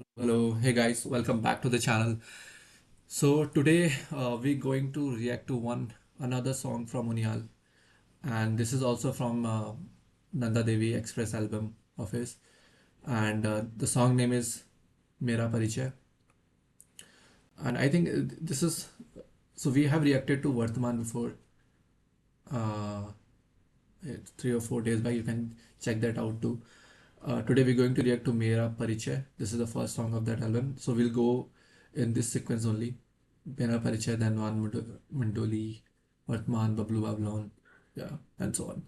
Hello, hey guys, welcome back to the channel. So today we're going to react to one another song from Unyal, and this is also from Nanda Devi Express album of his, and the song name is Mera Parichaya, and I think this is so we have reacted to Vartman before, uh, 3 or 4 days back. You can check that out too. Today we're going to react to Mera Parichaya. This is the first song of that album. So we'll go in this sequence only. Mera Parichaya, then Mandoli, Vartman, Bablu Babylon, yeah, and so on.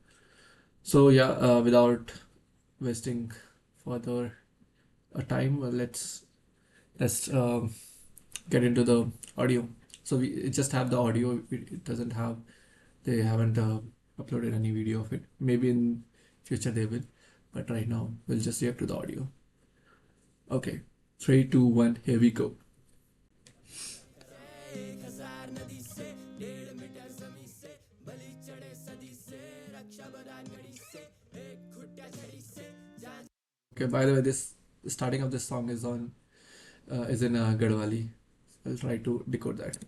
So yeah, without wasting further time, let's get into the audio. So we just have the audio. It doesn't have. They haven't uploaded any video of it. Maybe in future they will, but right now we'll just react to the audio. Okay, three, two, one. Here we go. Okay. By the way, this the starting of this song is in Garhwali. I'll try to decode that.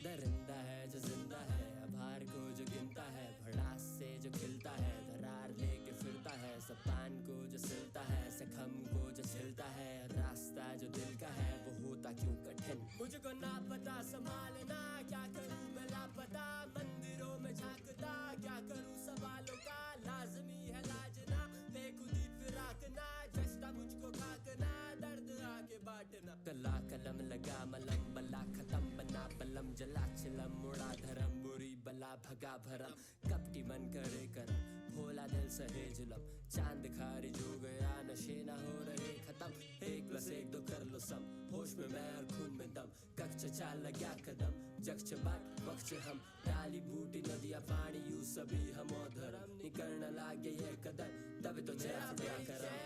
दरिंदा है जो जिंदा है आभार को जो गिनता है भड़ास से जो खिलता है दरार लेके फिरता है सपान को जो सिलता है सखम को जो झिलता है रास्ता जो दिल का है वो होता क्यों कठिन मुझको ना पता संभालना क्या करूं मैं लापता मंदिरों में झांकता क्या करूं सवालों का लाजमी है लाजना बेखुदी फिराकना जस्ता मुझको खाकना दर्द आके बांटना कला कलम लगा मलम बला खत्म बना बलम जला चिलम मुड़ा धर्म बुरी बला भगा भरम कपटी मन करे करम भोला दिल सहे जुलम चांद खारी जो गया नशे ना हो रहे खत्म 1+1 2 कर लो सम होश में मैं और खून में दम कक्ष चाल लगा कदम जक्ष बाट वक्ष हम डाली बूटी नदिया पानी यू सभी हम और धर्म निकलना लागे ये कदम तब तो जरा क्या करम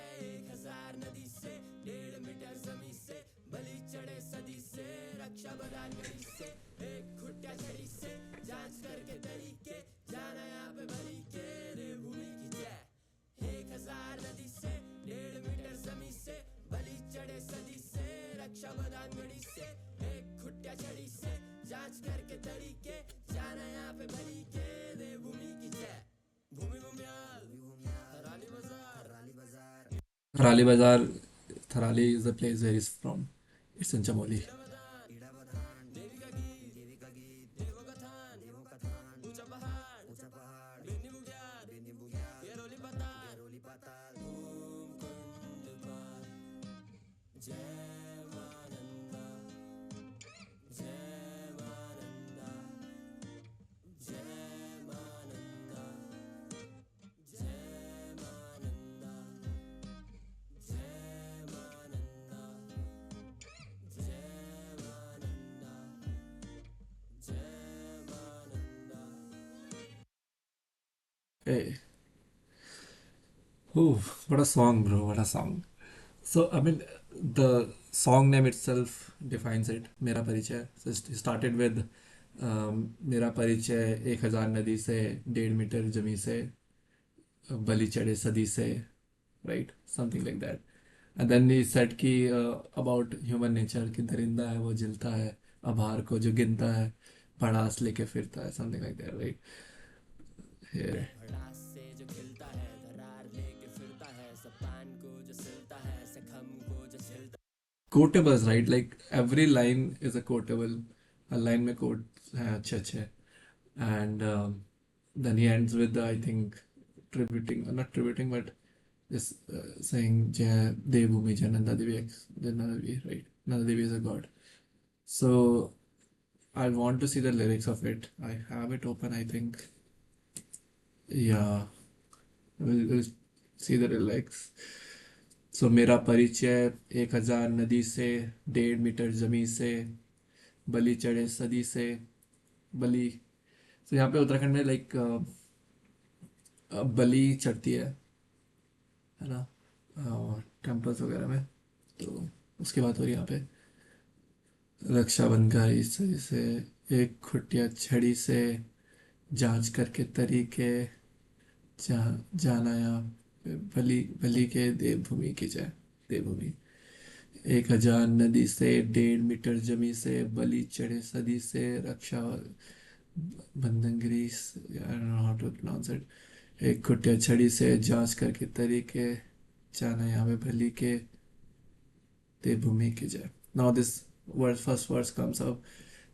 1000 नदी से 1.5 मीटर जमी से बलि चढ़े सदी से रक्षा बदान गड़ी से एक खुटिया छड़ी से जांच करके तरीके जाना यहाँ पे भरी के देवभूमि की जय 1000 नदी से 1.5 मीटर जमी से बलि चढ़े सदी से रक्षा बदान गड़ी से एक खुटिया छड़ी से जांच करके तरीके जाना यहाँ पे भरी के देवभूमि की जय भूमि भूमियाल हराली बाजार Tharali Bazar, Tharali is the place where he's from. It's in Chamoli. देवी का गीत देवों का थान ऊंचा पहाड़ बेनी बुग्याल ये रोली पाताल ओम कुंड पाल जय मानंदा जय मानंदा जय मानंदा जय मानंदा जय मानंदा जय मानंदा जय मानंदा Hey, oh, what a song, bro! What a song. So I mean, the song name itself defines it. Mera Parichaya. So it started with Mera Parichaya 1000 नदी से 1.5 मीटर जमी से बलि चढ़े सदी से, right? Something like that. And then he said कि about human nature कि दरिंदा है वो जिलता है आभार को जो गिनता है भड़ास लेके फिरता है, something like that, right? Here. भड़ास से जो खिलता है दरार लेके फिरता है सपान को जो सिलता है सखम को जो झिलता Quotables, right? Like every line is a quotable. A line में quote हैं अच्छे अच्छे. And then he ends with I think tributing, not tributing, but just saying Jai Devbhumi Jai Nanda Devi, Jai Nanda Devi, right? Nanda Devi is a god. So I want to see the lyrics of it. I have it open, I think. Yeah, we'll see the lyrics. So मेरा परिचय 1000 नदी से 1.5 metre जमी से बलि चढ़े सदी से बलि। तो यहाँ पे उत्तराखंड में लाइक बलि चढ़ती है ना, टेम्पल्स वगैरह में। तो उसकी बात हो रही है यहाँ पे। रक्षाबंधन इस तरह से एक खुटिया छड़ी से जांच करके तरीके जाना यहाँ पे बलि बलि के देवभूमि की जय। देवभूमि 1,000 नदी से 1.5 मीटर जमी से बलि चढ़े सदी से रक्षा बंधन ग्रीस, हाउ टू प्रोनाउंस इट। एक खुटिया छड़ी से जांच करके तरीके जाना यहाँ पे बलि के देवभूमि की जय। Now this word first words comes up.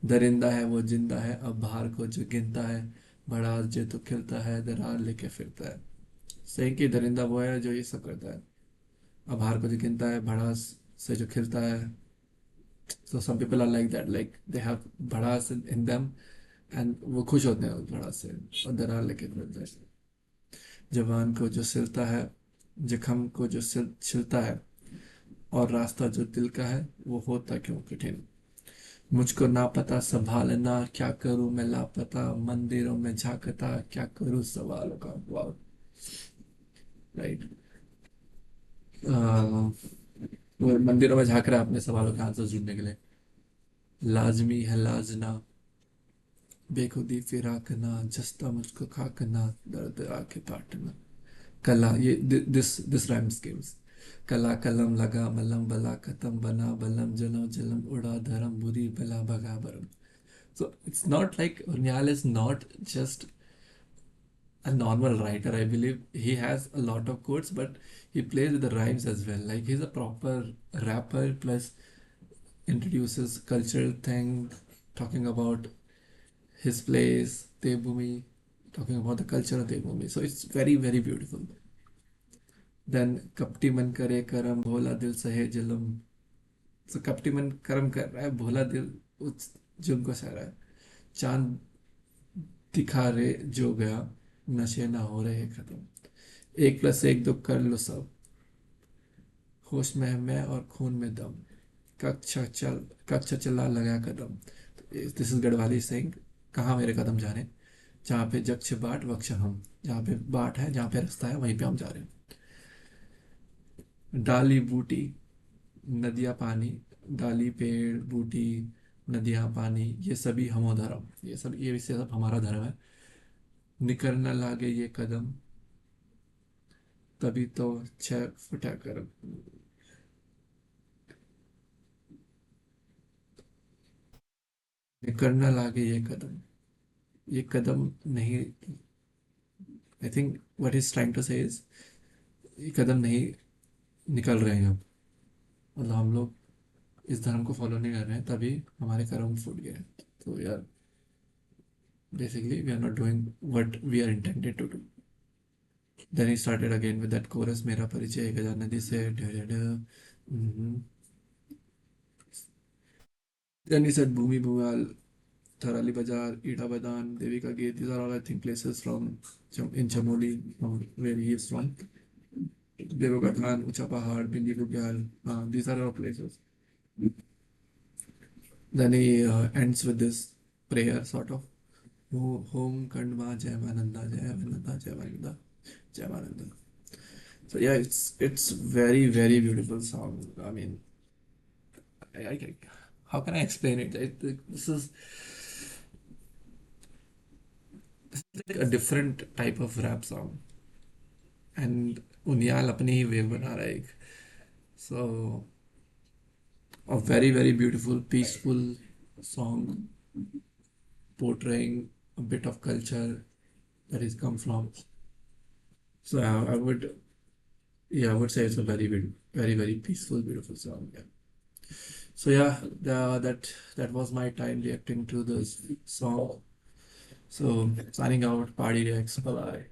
दरिंदा है वो जिंदा है अब बाहर को जो गिनता है, बड़ा जे तो खिलता है दरार लेके फिरता है। सही कि दरिंदा वो है जो ये सब करता है, अब बाहर को जो गिनता है भड़ास से जो खिलता है। So some people are like that, like they have भड़ास in them and वो खुश होते हैं उस भड़ास से और दरार लेके फिरते हैं। जवान को जो सिलता है, जख्म को जो छिलता है, और रास्ता जो दिल का है वो होता क्यों कठिन। मुझको ना पता संभालना क्या करूं मैं लापता, मंदिरों में झांकता क्या करूं सवालों का। वाह, राइट। वो मंदिरों में झांक रहा है अपने सवालों के आंसर ढूंढने के लिए। लाजमी है लाजना बेखुदी फिराकना, जस्ता मुझको खाकना दर्द आके काटना। कला ये दिस राइम स्कीम्स। कला कलम लगा मलम बला खत्म बना बलम जलो जलम उड़ा धर्म बुरी बला भगा बरम। So it's not like Unyal is not just a normal writer. I believe he has a lot of quotes, but he plays with the rhymes as well. Like he's a proper rapper plus introduces cultural thing, talking about his place, Devbhumi, talking about the culture of Devbhumi. So it's very, very beautiful. Then कपटी मन करे करम भोला दिल सहे जलम। So कपटी मन करम कर रहा है, भोला दिल उस जुल्म को सह रहा है। चांद दिखा रे जो गया, नशे ना हो रहे खत्म। 1+1 2 कर लो सब, होश में है मैं और खून में दम। कक्षा चला लगा कदम। This is Garhwali Singh. कहाँ मेरे कदम जाने, जहाँ पे जक्ष बाट वक्ष हम। जहाँ पे बाट है, जहाँ पे रास्ता है, वहीं पे हम जा रहे हैं। डाली बूटी नदियाँ पानी, डाली पेड़ बूटी नदियाँ पानी, ये सभी हमो धर्म। ये भी सब हमारा धर्म है। निकर न लागे ये कदम, तभी तो 6 फुटा कर। निकर न लागे ये कदम नहीं। I think what is trying to say is, ये कदम नहीं निकल रहे हैं अब। मतलब हम लोग इस धर्म को फॉलो नहीं कर रहे हैं, तभी हमारे कर्म फूट गए। तो यार basically we are not doing what we are intended to do. Then he started again with that chorus, मेरा परिचय 1,000 नदी से देन ही सेड भूमि भूमाल, Tharali Bazaar, Ida Badan, Devika Gate. These are all, I think, places from in Chamoli, from where he is from. Devokathan, Ucha Pahad, Bindi Bugyal. These are all places. Then he ends with this prayer, sort of. Home Kandma Jaimananda, Jaimananda, Jaimananda, Jaimananda. So yeah, it's very, very beautiful song. I mean, I how can I explain it? This is like a different type of rap song. And Uniyal अपनी ही wave बना रहा है एक। So a very very beautiful peaceful song portraying a bit of culture that is come from. So I would, yeah, I would say it's a very very very peaceful beautiful song. Yeah. So yeah, that was my time reacting to this song. So signing out, party reacts. Bye bye.